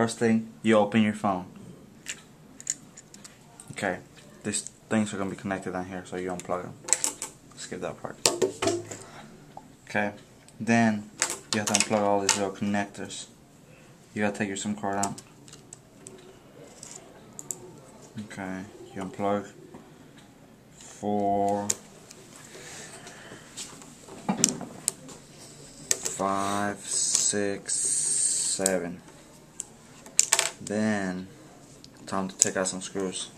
First thing, you open your phone. Okay, these things are going to be connected down here, so you unplug them. Skip that part. Okay, then you have to unplug all these little connectors. You got to take your SIM card out. Okay, you unplug 4, 5, 6, 7. Then time to take out some screws.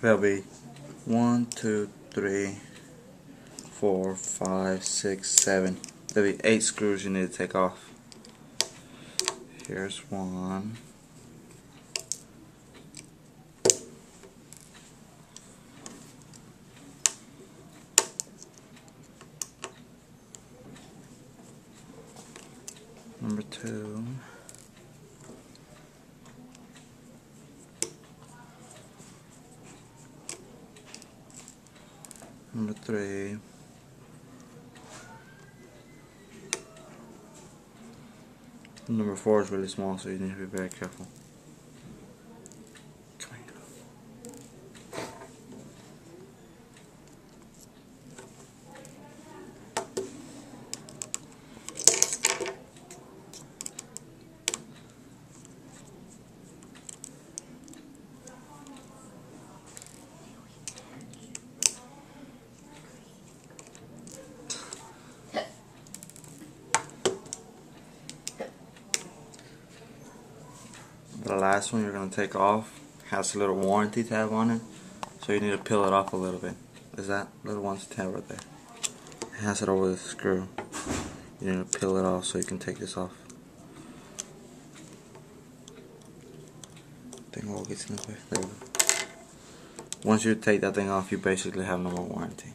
There'll be 1, 2, 3, 4, 5, 6, 7. There'll be 8 screws you need to take off. Here's 1. Number 2. Number 3. Number 4 is really small, so you need to be very careful. Come here. The last one you're going to take off has a little warranty tab on it, so you need to peel it off a little bit. Is that little warranty tab right there? It has it over the screw. You need to peel it off so you can take this off. Thing all gets in the way. There we go. Once you take that thing off, you basically have no more warranty.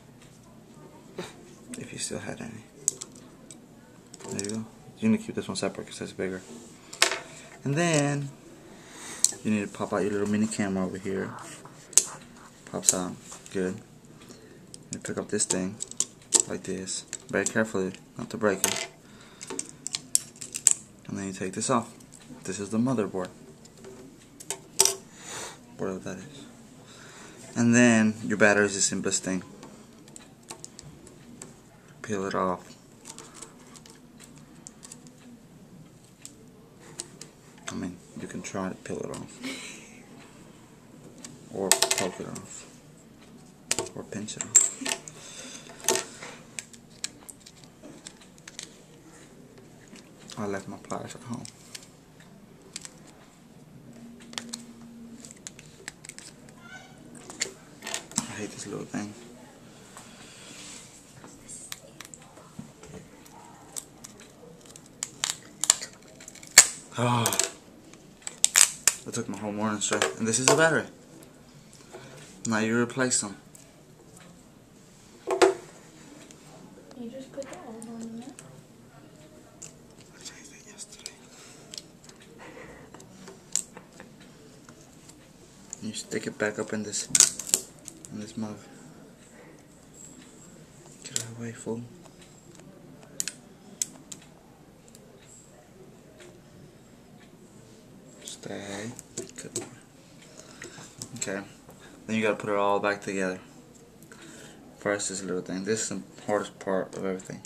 If you still had any. There you go. You need to keep this one separate because it's bigger. And then you need to pop out your little mini camera over here. Pops out. Good. You pick up this thing like this. Very carefully, not to break it. And then you take this off. This is the motherboard. Whatever that is. And then your battery is the simplest thing. Peel it off. I mean, you can try to peel it off. Or poke it off. Or pinch it off. I left my pliers at home. I hate this little thing. Oh, I took my whole morning straight. And this is the battery. Now you replace them. You just put that one on there. I changed it yesterday. You stick it back up in this mug. Get it away, fool. Stay. Good. Okay. Then you gotta put it all back together. First, this little thing. This is the hardest part of everything.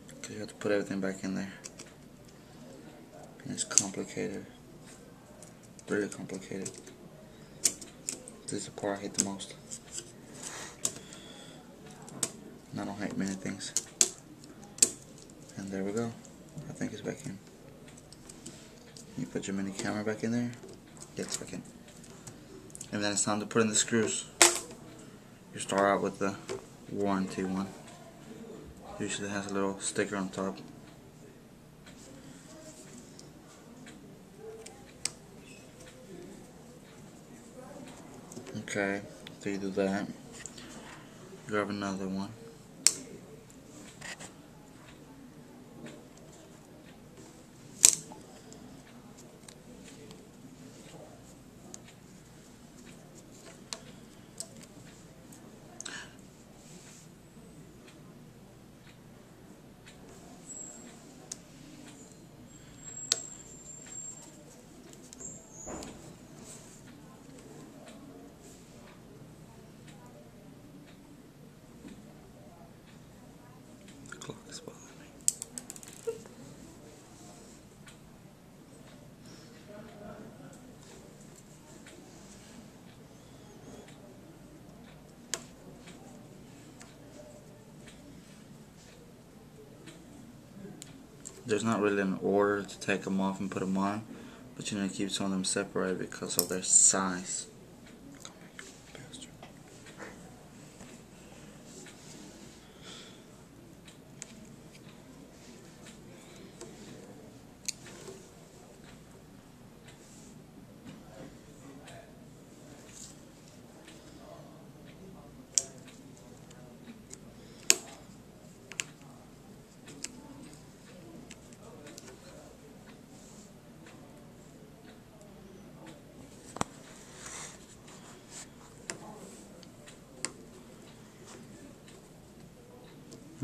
Because you have to put everything back in there. And it's complicated. Really complicated. This is the part I hate the most. And I don't hate many things. And there we go. I think it's back in. You put your mini camera back in there. Yeah, it's back in. And then it's time to put in the screws. You start out with the warranty one. Usually has a little sticker on top. Okay, so you do that. Grab another one. There's not really an order to take them off and put them on, but you need to keep some of them separated because of their size.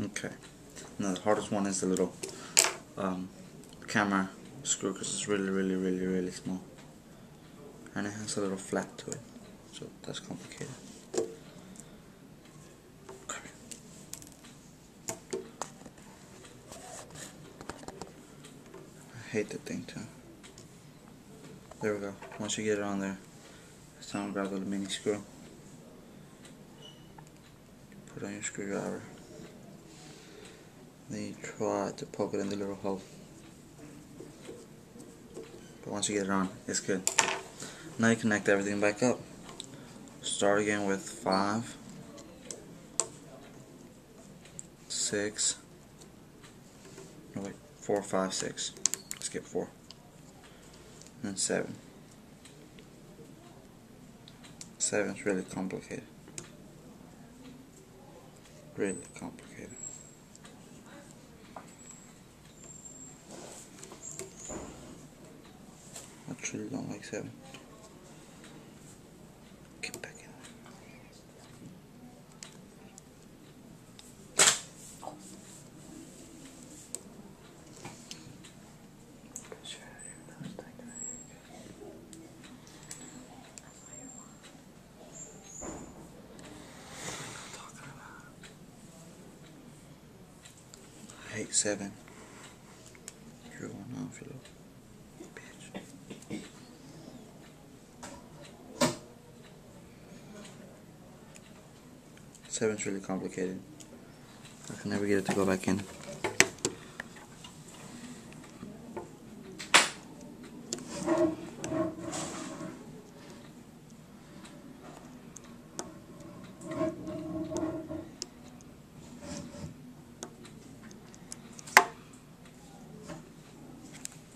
Okay, now the hardest one is the little camera screw because it's really small, and it has a little flat to it, so that's complicated. Okay. I hate that thing too. There we go. Once you get it on there, it's time to grab the mini screw. Put on your screwdriver. Then you try to poke it in the little hole. But once you get it on, it's good. Now you connect everything back up. Start again with 5, 6, no wait, 4, 5, 6. Skip 4. And then 7. 7 is really complicated. Really complicated. I truly don't like 7. Get back in there. I hate 7. You're going off, you little bitch. 7's really complicated. I can never get it to go back in.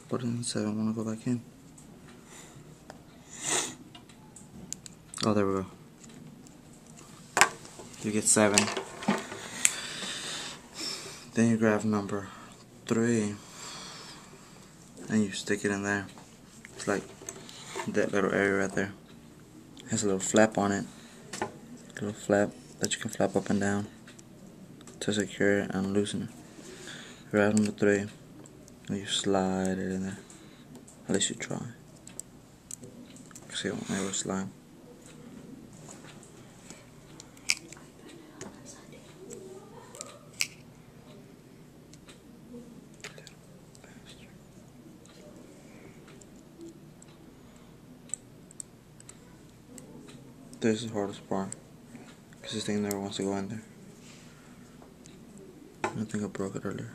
Put it in 7, want to go back in. Oh, there we go. You get 7. Then you grab number 3 and you stick it in there. It's like that little area right there. It has a little flap on it. A little flap that you can flap up and down to secure it and loosen it. Grab number 3 and you slide it in there. At least you try. See, it won't never slide. This is the hardest part, because this thing never wants to go in there. I think I broke it earlier.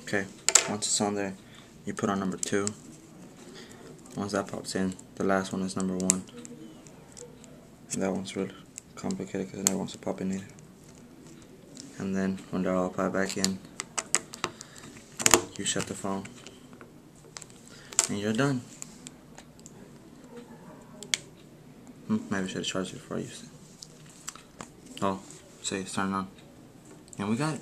Okay, once it's on there, you put on number 2. Once that pops in, the last one is number 1. And that one's really complicated because it never wants to pop in either. And then when they're all popped back in, you shut the phone, and you're done. Maybe I should have charged it before I used it. Oh, say it's turned on. And we got it.